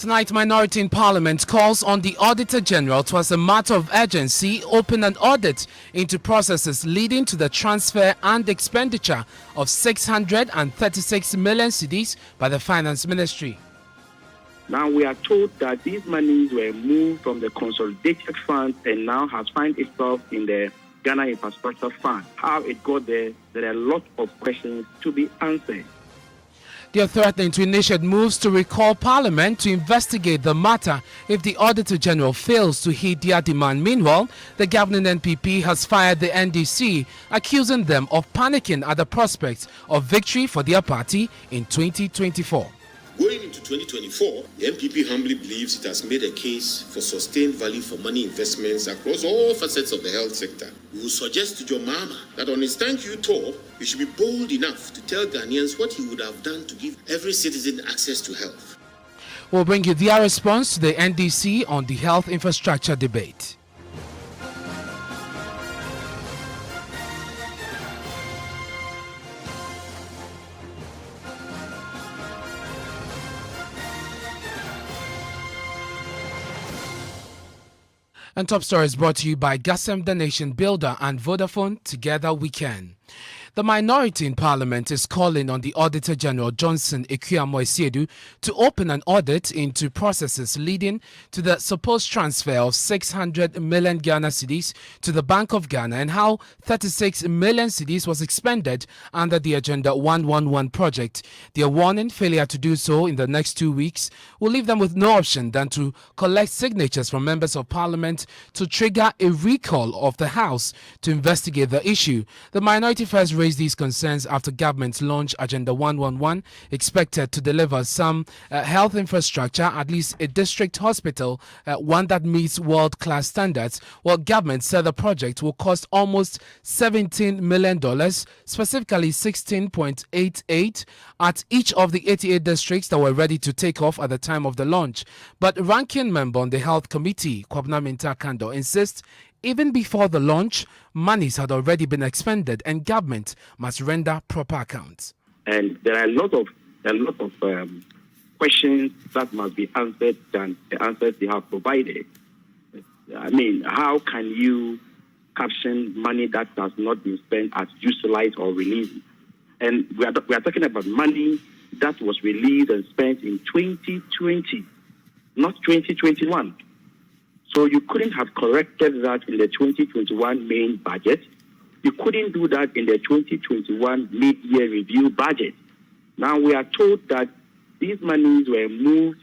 Tonight, Minority in Parliament calls on the Auditor General to, as a matter of urgency, open an audit into processes leading to the transfer and expenditure of 636 million cedis by the Finance Ministry. Now we are told that these monies were moved from the consolidated fund and now has found itself in the Ghana Infrastructure Fund. How it got there are a lot of questions to be answered. They are threatening to initiate moves to recall Parliament to investigate the matter if the Auditor General fails to heed their demand. Meanwhile, the governing NPP has fired the NDC, accusing them of panicking at the prospect of victory for their party in 2024. Going into 2024, the NPP humbly believes it has made a case for sustained value for money investments across all facets of the health sector. We will suggest to John Mahama that on his thank you tour, he should be bold enough to tell Ghanaians what he would have done to give every citizen access to health. We'll bring you their response to the NDC on the health infrastructure debate. And top story is brought to you by Gasem, the Nation Builder, and Vodafone. Together we can. The Minority in Parliament is calling on the Auditor General Johnson Ekuamo-Esiedu to open an audit into processes leading to the supposed transfer of 600 million Ghana cedis to the Bank of Ghana and how 36 million cedis was expended under the Agenda 111 project. They are warning failure to do so in the next 2 weeks will leave them with no option than to collect signatures from members of Parliament to trigger a recall of the House to investigate the issue. The minority first raised these concerns after government launched Agenda 111, expected to deliver some health infrastructure, at least a district hospital, one that meets world-class standards. Well, government said the project will cost almost $17 million, specifically 16.88 at each of the 88 districts that were ready to take off at the time of the launch. But ranking member on the Health Committee, Kwabena Minta-Kando, insists even before the launch, monies had already been expended and government must render proper accounts. And there are a lot of questions that must be answered than the answers they have provided. I mean, how can you caption money that has not been spent as utilized or released? And we are talking about money that was released and spent in 2020, not 2021. So you couldn't have corrected that in the 2021 main budget. You couldn't do that in the 2021 mid-year review budget. Now we are told that these monies were moved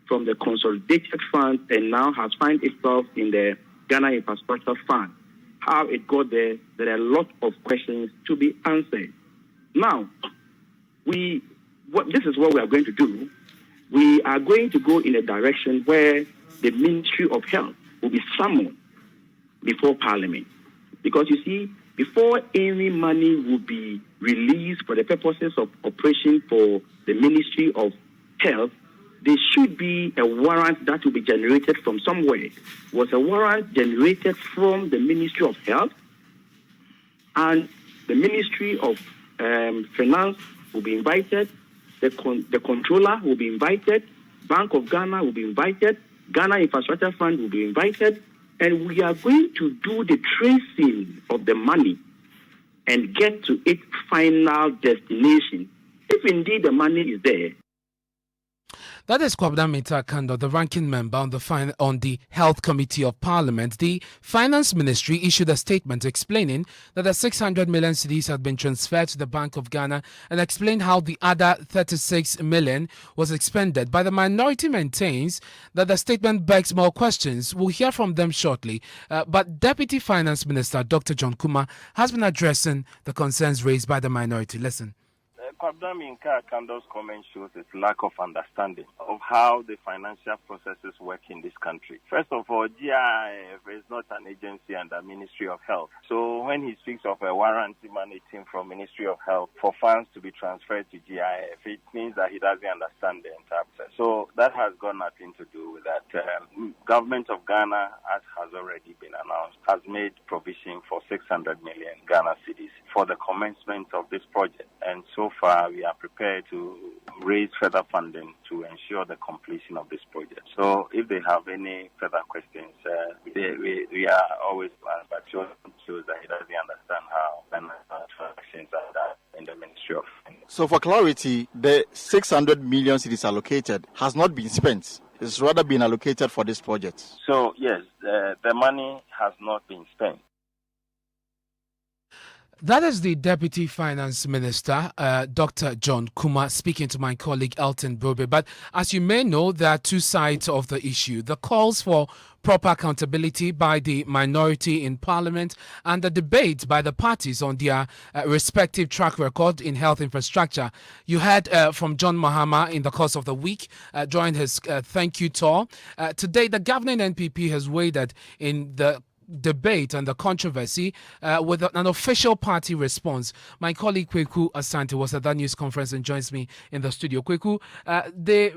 from the consolidated fund and now has found itself in the Ghana Infrastructure Fund. How it got there are a lot of questions to be answered. Now, this is what we are going to do. We are going to go in a direction where the Ministry of Health will be summoned before Parliament. Because you see, before any money will be released for the purposes of operation for the Ministry of Health, there should be a warrant that will be generated from somewhere. Was a warrant generated from the Ministry of Health, and the Ministry of Finance will be invited, the Controller will be invited, Bank of Ghana will be invited, Ghana Infrastructure Fund will be invited, and we are going to do the tracing of the money and get to its final destination, if indeed the money is there. That is Kwabena Minta-Kando, the ranking member on the Health Committee of Parliament. The Finance Ministry issued a statement explaining that the 600 million cedis had been transferred to the Bank of Ghana and explained how the other 36 million was expended. But the minority maintains that the statement begs more questions. We'll hear from them shortly. But Deputy Finance Minister Dr. John Kuma has been addressing the concerns raised by the minority. Listen. Kwabena Minta-Kando's comment shows its lack of understanding of how the financial processes work in this country. First of all, GIF is not an agency under Ministry of Health. So when he speaks of a warrant emanating from Ministry of Health for funds to be transferred to GIF, it means that he doesn't understand the entire process. So that has got nothing to do with that. Government of Ghana, as has already been announced, has made provision for 600 million Ghana cedis for the commencement of this project. And so far, we are prepared to raise further funding to ensure the completion of this project. So if they have any further questions, we are always glad, but shows that he doesn't understand how financial transactions are done in the Ministry of Finance. So for clarity, the 600 million cedis allocated has not been spent. It's rather been allocated for this project. So yes, the money has not been spent. That is the Deputy Finance Minister, Dr. John Kuma, speaking to my colleague Elton Brobe. But as you may know, there are two sides of the issue. The calls for proper accountability by the minority in Parliament and the debate by the parties on their respective track record in health infrastructure. You heard from John Mahama in the course of the week during his thank you tour. Today, the governing NPP has waded in the debate and the controversy with an official party response. My colleague Kweku Asante was at that news conference and joins me in the studio. Kweku, they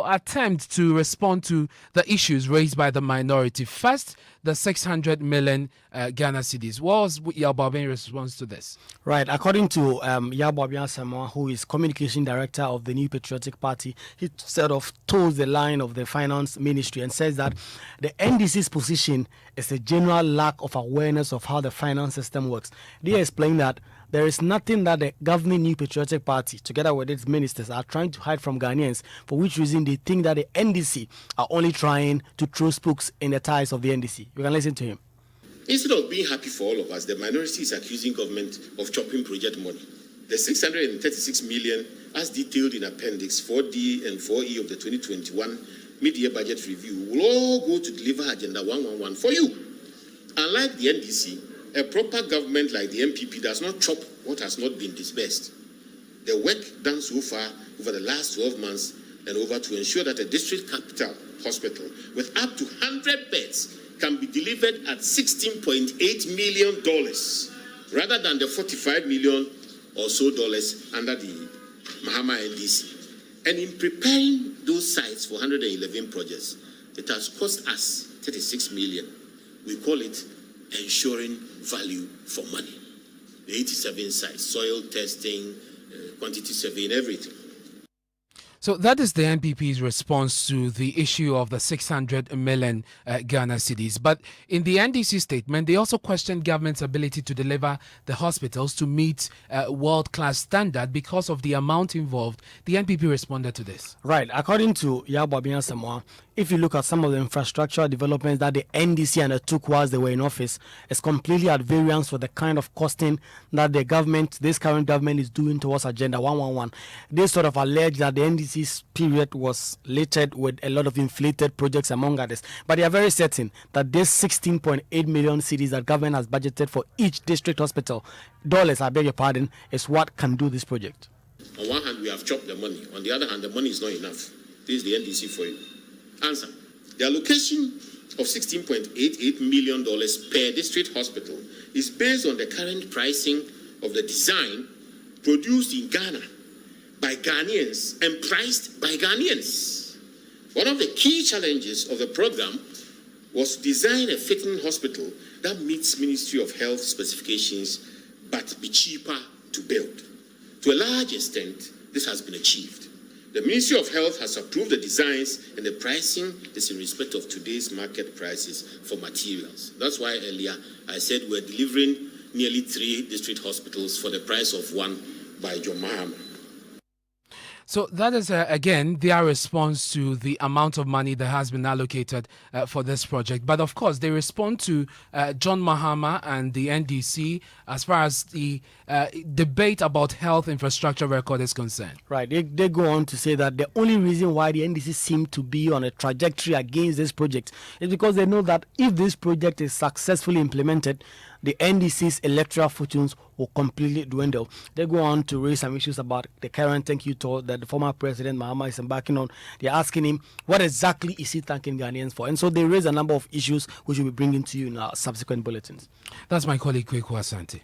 attempt to respond to the issues raised by the minority. First, the 600 million Ghana cedis. What was Yababian's response to this? Right. According to Yababian Samoa, who is communication director of the New Patriotic Party, he sort of toes the line of the finance ministry and says that the NDC's position is a general lack of awareness of how the finance system works. They explain that there is nothing that the governing New Patriotic Party, together with its ministers, are trying to hide from Ghanaians, for which reason they think that the NDC are only trying to throw spokes in the tires of the NDC. You can listen to him. Instead of being happy for all of us, the minority is accusing government of chopping project money. The 636 million, as detailed in Appendix 4D and 4E of the 2021 mid-year budget review, will all go to deliver Agenda 111 for you. Unlike the NDC, a proper government like the MPP does not chop what has not been disbursed. The work done so far over the last 12 months and over to ensure that a district capital hospital with up to 100 beds can be delivered at $16.8 million rather than the $45 million or so dollars under the Mahama NDC. And in preparing those sites for 111 projects, it has cost us 36 million. We call it ensuring value for money. The 87 sites, soil testing, quantity surveying, everything. So that is the NPP's response to the issue of the 600 million Ghana cedis. But in the NDC statement, they also questioned government's ability to deliver the hospitals to meet world-class standard because of the amount involved. The NPP responded to this. Right. According to Yababian Samoa, if you look at some of the infrastructural developments that the NDC undertook whilst they were in office, it's completely at variance with the kind of costing that the government, this current government, is doing towards Agenda 111. They sort of allege that the NDC's period was littered with a lot of inflated projects, among others. But they are very certain that this 16.8 million cedis that government has budgeted for each district hospital, dollars, I beg your pardon, is what can do this project. On one hand, we have chopped the money. On the other hand, the money is not enough. This is the NDC for you. Answer. The allocation of $16.88 million per district hospital is based on the current pricing of the design produced in Ghana by Ghanaians and priced by Ghanaians. One of the key challenges of the program was to design a fitting hospital that meets Ministry of Health specifications but be cheaper to build. To a large extent, this has been achieved. The Ministry of Health has approved the designs and the pricing is in respect of today's market prices for materials. That's why earlier I said we're delivering nearly 3 district hospitals for the price of one by John Mahama. So that is, again, their response to the amount of money that has been allocated for this project. But of course, they respond to John Mahama and the NDC as far as the debate about health infrastructure record is concerned. Right. They go on to say that the only reason why the NDC seem to be on a trajectory against this project is because they know that if this project is successfully implemented, the NDC's electoral fortunes will completely dwindle. They go on to raise some issues about the current thank you tour that the former president Mahama is embarking on. They're asking him, what exactly is he thanking Ghanaians for? And so they raise a number of issues which we'll be bringing to you in our subsequent bulletins. That's my colleague Kweku Asante.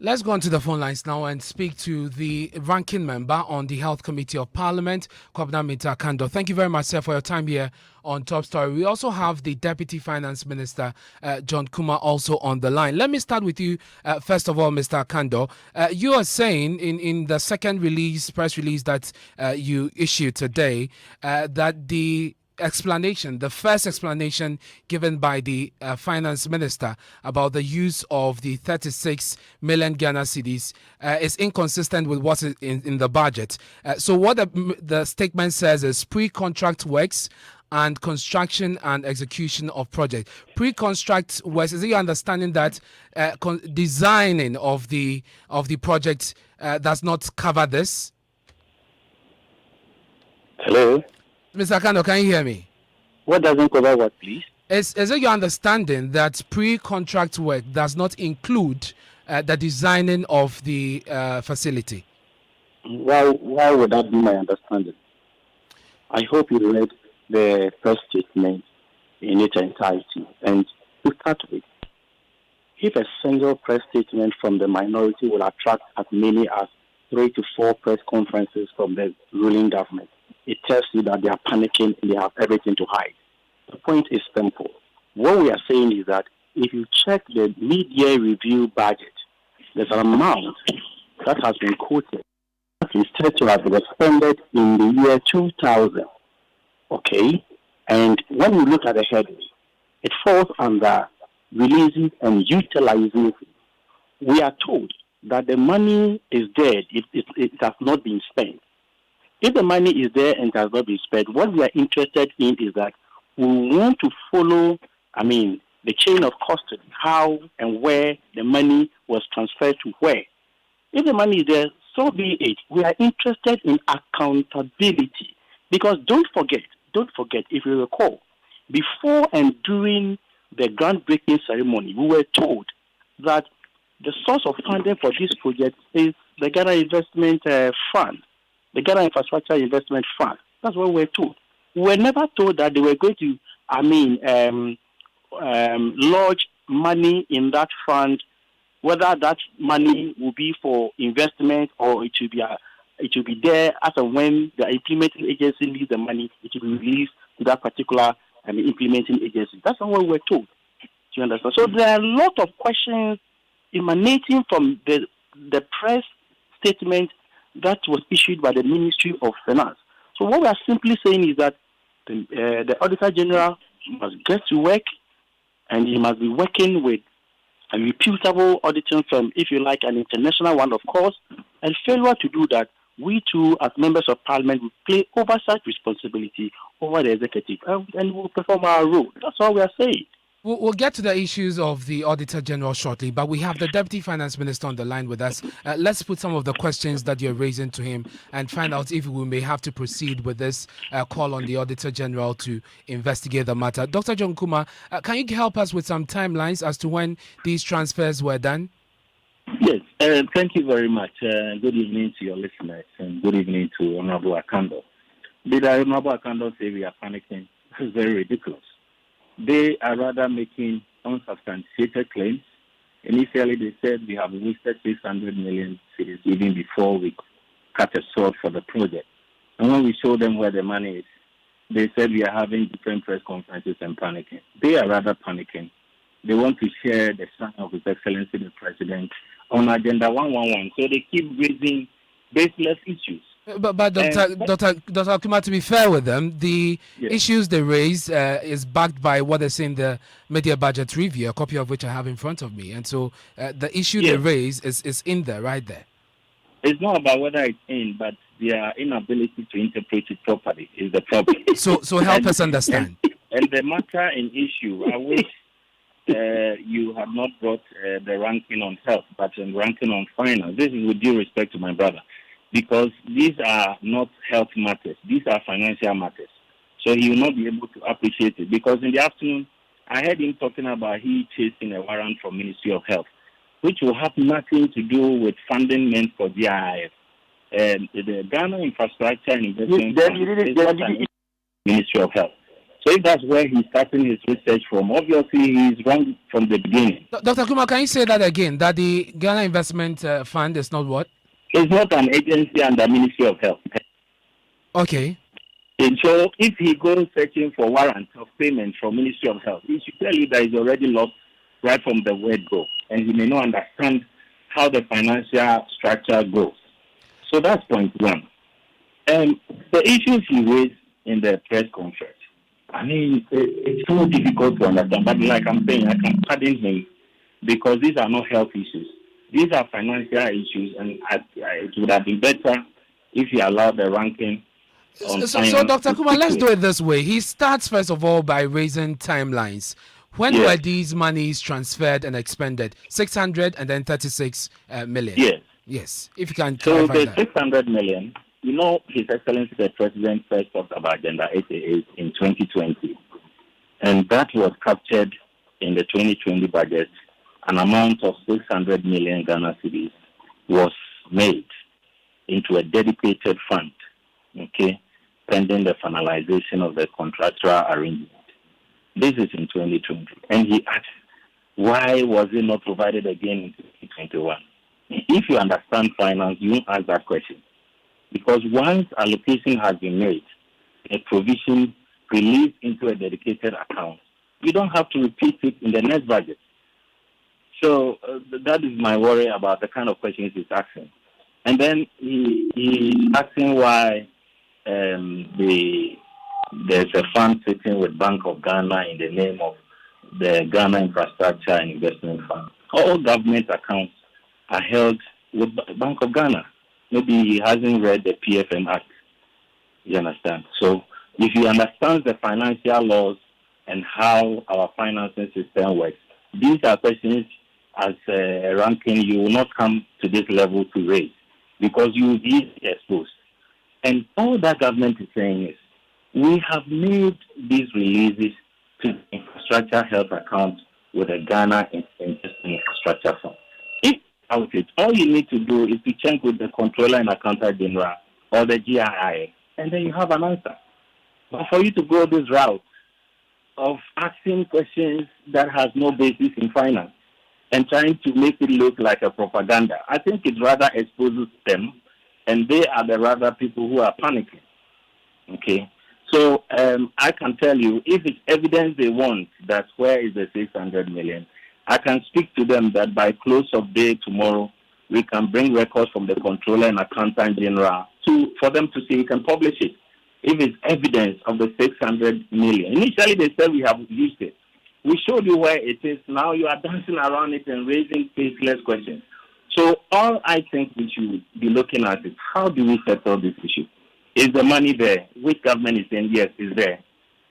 Let's go on to the phone lines now and speak to the ranking member on the Health Committee of Parliament, Kwabena Mintah Kando. Thank you very much, sir, for your time here on Top Story. We also have the Deputy Finance Minister, John Kuma, also on the line. Let me start with you, first of all, Mr. Kando. You are saying in the second press release that you issued today, that the first explanation given by the finance minister about the use of the 36 million Ghana cedis is inconsistent with what's in the budget. So what the statement says is pre-contract works and construction and execution of project. Pre-construct works, is it your understanding that designing of the project does not cover this? Hello? Mr. Kando, can you hear me? What doesn't cover what, please? Is it your understanding that pre-contract work does not include the designing of the facility? Why would that be my understanding? I hope you read the first statement in its entirety. And to start with, if a single press statement from the minority will attract as many as 3 to 4 press conferences from the ruling government, it tells you that they are panicking and they have everything to hide. The point is simple. What we are saying is that if you check the mid-year review budget, there's an amount that has been quoted that is said to have been expended in the year 2000. Okay? And when you look at the heading, it falls under releasing and utilizing. We are told that the money is there, it has not been spent. If the money is there and has not been spent, what we are interested in is that we want to follow, the chain of custody, how and where the money was transferred to where. If the money is there, so be it. We are interested in accountability. Because don't forget, if you recall, before and during the groundbreaking ceremony, we were told that the source of funding for this project is the Ghana Investment Fund. The Ghana Infrastructure Investment Fund. That's what we were told. We were never told that they were going to, lodge money in that fund, whether that money will be for investment or it will be there as and when the implementing agency needs the money, it will be released to that particular implementing agency. That's not what we were told. Do you understand? So there are a lot of questions emanating from the press statement that was issued by the Ministry of Finance. So what we are simply saying is that the Auditor General must get to work, and he must be working with a reputable auditing firm, if you like, an international one, of course. And failure to do that, we too, as members of Parliament, will play oversight responsibility over the executive, and will perform our role. That's all we are saying. We'll get to the issues of the Auditor General shortly, but we have the Deputy Finance Minister on the line with us. Let's put some of the questions that you're raising to him and find out if we may have to proceed with this call on the Auditor General to investigate the matter. Dr. John Kuma, can you help us with some timelines as to when these transfers were done? Yes, thank you very much. Good evening to your listeners, and good evening to Honorable Akando. Did Honorable Akando say we are panicking? This is very ridiculous. They are rather making unsubstantiated claims. Initially, they said we have wasted 600 million cedis even before we cut a sword for the project. And when we show them where the money is, they said we are having different press conferences and panicking. They are rather panicking. They want to share the sign of His Excellency the President on Agenda 111. So they keep raising baseless issues. But Dr. Kuma, to be fair with them, the issues they raise is backed by what they say in the media budget review, a copy of which I have in front of me. And so the issue they raise is in there, right there. It's not about whether it's in, but their inability to interpret it properly is the problem. So help us understand. And the matter in issue, I wish you had not brought the ranking on health, but the ranking on finance. This is with due respect to my brother. Because these are not health matters. These are financial matters. So he will not be able to appreciate it. Because in the afternoon, I heard him talking about he chasing a warrant from Ministry of Health, which will have nothing to do with funding meant for GIF. The Ghana Infrastructure and Investment Ministry of Health. So if that's where he's starting his research from, obviously he's wrong from the beginning. Dr. Kuma, can you say that again? That the Ghana Investment Fund is not what? It's not an agency under Ministry of Health. Okay. And so if he goes searching for warrants of payment from Ministry of Health, he should tell you that he's already lost right from the word go. And he may not understand how the financial structure goes. So that's point one. And the issues he raised in the press conference, I mean, it's so difficult to understand. But like I'm saying, I can pardon him because these are not health issues. These are financial issues, and it would have been better if he allowed the ranking. So Dr. Kuma, let's do it this way. He starts, first of all, by raising timelines. When were these monies transferred and expended? 600 and then 36 million. Yes. Yes. If you can clarify that. So the 600 million, His Excellency the President first talked about Agenda 88 in 2020. And that was captured in the 2020 budget. An amount of 600 million Ghana cedis was made into a dedicated fund, pending the finalization of the contractual arrangement. This is in 2020. And he asked, why was it not provided again in 2021? If you understand finance, you won't ask that question. Because once allocation has been made, a provision released into a dedicated account, you don't have to repeat it in the next budget. So that is my worry about the kind of questions he's asking. And then he's asking why there's a fund sitting with Bank of Ghana in the name of the Ghana Infrastructure and Investment Fund. All government accounts are held with Bank of Ghana. Maybe he hasn't read the PFM Act. You understand? So if he understands the financial laws and how our financing system works, these are questions as a ranking you will not come to this level to raise because you will be exposed. And all that government is saying is, we have made these releases to the infrastructure health account with the Ghana Infrastructure Fund. If out it, all you need to do is to check with the Controller and Accountant General or the GII, and then you have an answer. But for you to go this route of asking questions that has no basis in finance and trying to make it look like a propaganda, I think it rather exposes them, and they are the rather people who are panicking. So I can tell you, if it's evidence they want, that's where is the 600 million. I can speak to them that by close of day tomorrow, we can bring records from the Controller and Accountant General for them to see we can publish it. If it's evidence of the 600 million. Initially, they said we have used it. We showed you where it is. Now you are dancing around it and raising faceless questions. So all I think we should be looking at is how do we settle this issue? Is the money there? Which government is saying yes, is there?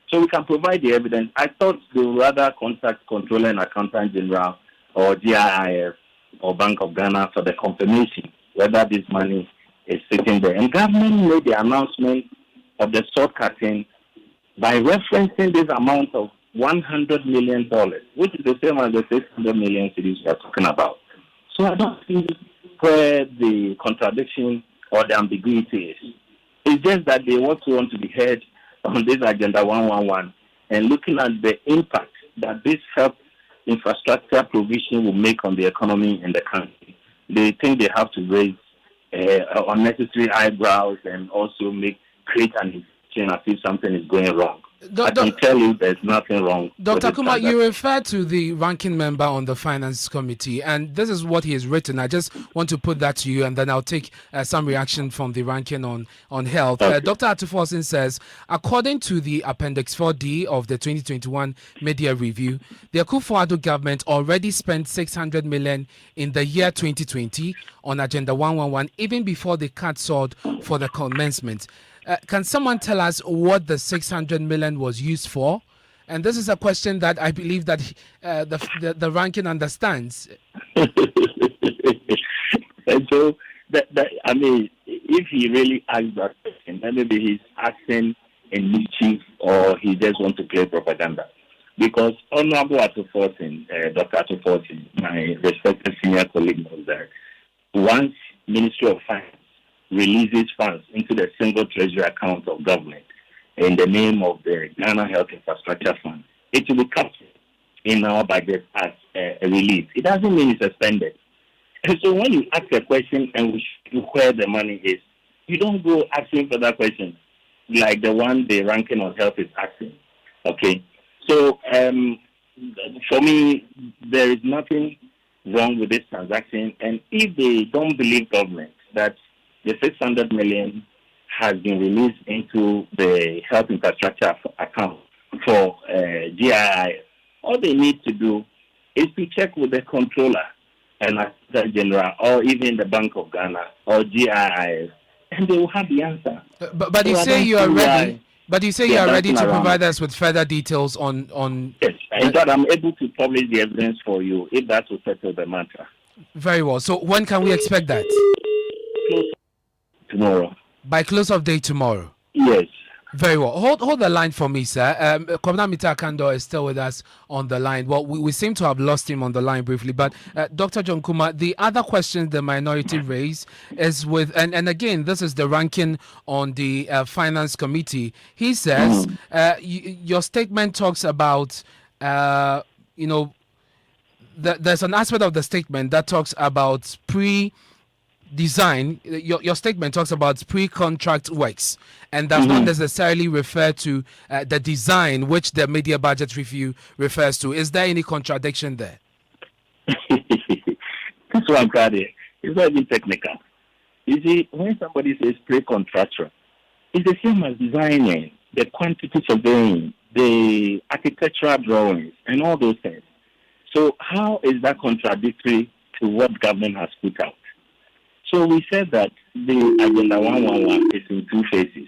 So we can provide the evidence. I thought they would rather contact Controller and Accountant General or GIIF or Bank of Ghana for the confirmation whether this money is sitting there. And government made the announcement of the shortcutting by referencing this amount of $100 million, which is the same as the 600 million cedis we are talking about. So I don't see where the contradiction or the ambiguity is. It's just that they want to be heard on this Agenda 111 and looking at the impact that this health infrastructure provision will make on the economy in the country. They think they have to raise unnecessary eyebrows and also create an impression as if something is going wrong. I can tell you there's nothing wrong. Dr. Kuma, you referred to the ranking member on the Finance Committee, and this is what he has written. I just want to put that to you, and then I'll take some reaction from the ranking on health. Okay. Dr. Atufosin says, according to the Appendix 4D of the 2021 Media Review, the Akufo-Addo government already spent 600 million in the year 2020 on Agenda 111, even before the cut sought for the commencement. Can someone tell us what the 600 million was used for? And this is a question that I believe that the ranking understands. And so, I mean, if he really asks that question, then maybe he's asking in mischief or he just wants to play propaganda. Because Honorable Atufosin, Dr. Atufosin, my respected senior colleague, knows that once Ministry of Finance releases funds into the single treasury account of government, in the name of the Ghana Health Infrastructure Fund, it will be captured in our budget as a relief. It doesn't mean it's suspended. And so when you ask a question and we show where the money is, you don't go asking further questions like the one the ranking on health is asking. Okay? So for me, there is nothing wrong with this transaction. And if they don't believe government that the 600 million has been released into the health infrastructure account for GII, all they need to do is to check with the controller and Assistant General, or even the Bank of Ghana or GII, and they will have the answer. But you say you are ready. But you say you are ready to provide us with further details on. Yes, in fact, I'm able to publish the evidence for you if that will settle the matter. Very well. So when can we expect that? Tomorrow. By close of day tomorrow. Yes. Very well. Hold the line for me, sir. Kwabena Mita-Kando is still with us on the line. Well, we seem to have lost him on the line briefly. But Dr. John Kuma, the other question the minority raised is with, and again, this is the ranking on the Finance Committee. He says, your statement talks about, there's an aspect of the statement that talks about design. Your statement talks about pre-contract works and does not necessarily refer to the design which the media budget review refers to. Is there any contradiction there? That's what I'm glad it. It's not even technical. You see, when somebody says pre-contractual, it's the same as designing, the quantity surveying, the architectural drawings, and all those things. So how is that contradictory to what government has put out? So we said that the Agenda 111 is in two phases.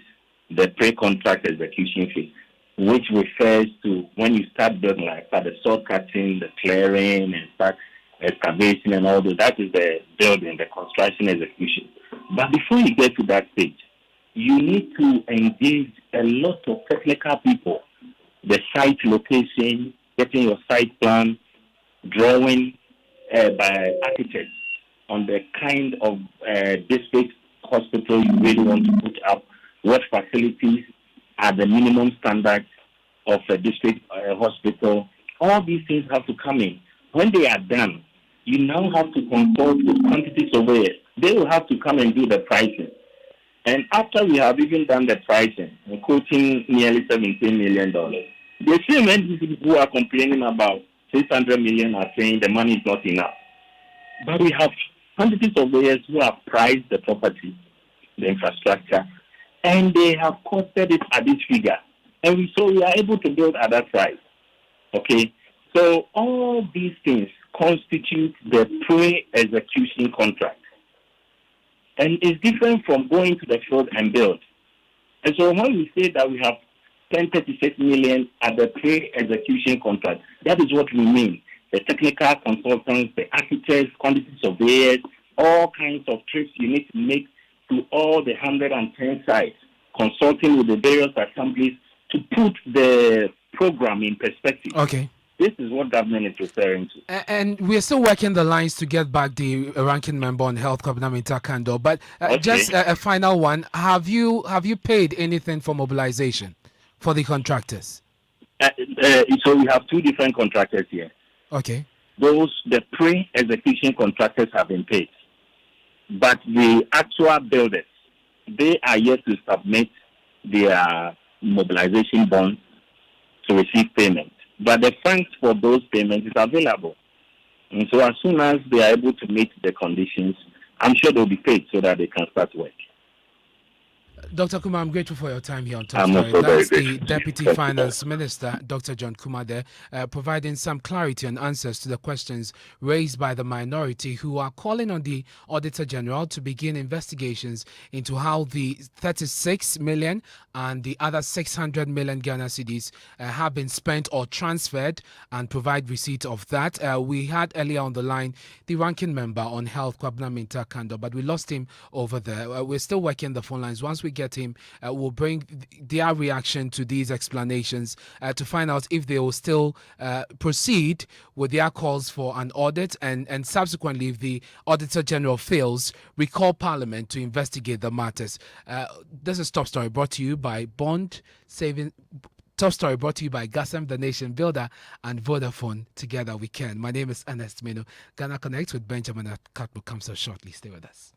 The pre-contract execution phase, which refers to when you start building, like the soil cutting, the clearing, and start excavation and all that. That is the building, the construction execution. But before you get to that stage, you need to engage a lot of technical people. The site location, getting your site plan, drawing by architects on the kind of district hospital you really want to put up, what facilities are the minimum standards of a district hospital. All these things have to come in. When they are done, you now have to consult with quantity surveyors. They will have to come and do the pricing. And after we have even done the pricing, quoting nearly $17 million, the same entities who are complaining about 600 million are saying the money is not enough. But we have quantity surveyors who have priced the property, the infrastructure, and they have costed it at this figure. And so we are able to build at that price. Okay? So all these things constitute the pre-execution contract. And it's different from going to the field and build. And so when we say that we have 1036 million at the pre-execution contract, that is what we mean. The technical consultants, the architects, quantity surveyors, all kinds of trips you need to make to all the 110 sites, consulting with the various assemblies to put the program in perspective. Okay. This is what government is referring to. And we're still working the lines to get back the ranking member on health, Kwabena Mita-Kando. But just a final one. Have you paid anything for mobilization for the contractors? So we have two different contractors here. Okay. The pre-execution contractors have been paid. But the actual builders, they are yet to submit their mobilization bonds to receive payment. But the funds for those payments is available. And so as soon as they are able to meet the conditions, I'm sure they'll be paid so that they can start work. Dr. Kuma, I'm grateful for your time here on Top I'm Story. also very That's the grateful. Deputy Thank Finance Minister, Dr. John Kuma, there, providing some clarity and answers to the questions raised by the minority, who are calling on the Auditor General to begin investigations into how the 36 million and the other 600 million Ghana cedis have been spent or transferred, and provide receipt of that. We had earlier on the line the ranking member on health, Kwabena Mita-Kando, but we lost him over there. We're still working the phone lines. Once we get get him. We'll bring their reaction to these explanations to find out if they will still proceed with their calls for an audit, and subsequently, if the Auditor General fails, recall Parliament to investigate the matters. This is Top Story, brought to you by Bond Saving. Top Story brought to you by Gasem, the Nation Builder, and Vodafone. Together we can. My name is Ernest Manu. Ghana Connect with Benjamin Katmo comes up shortly. Stay with us.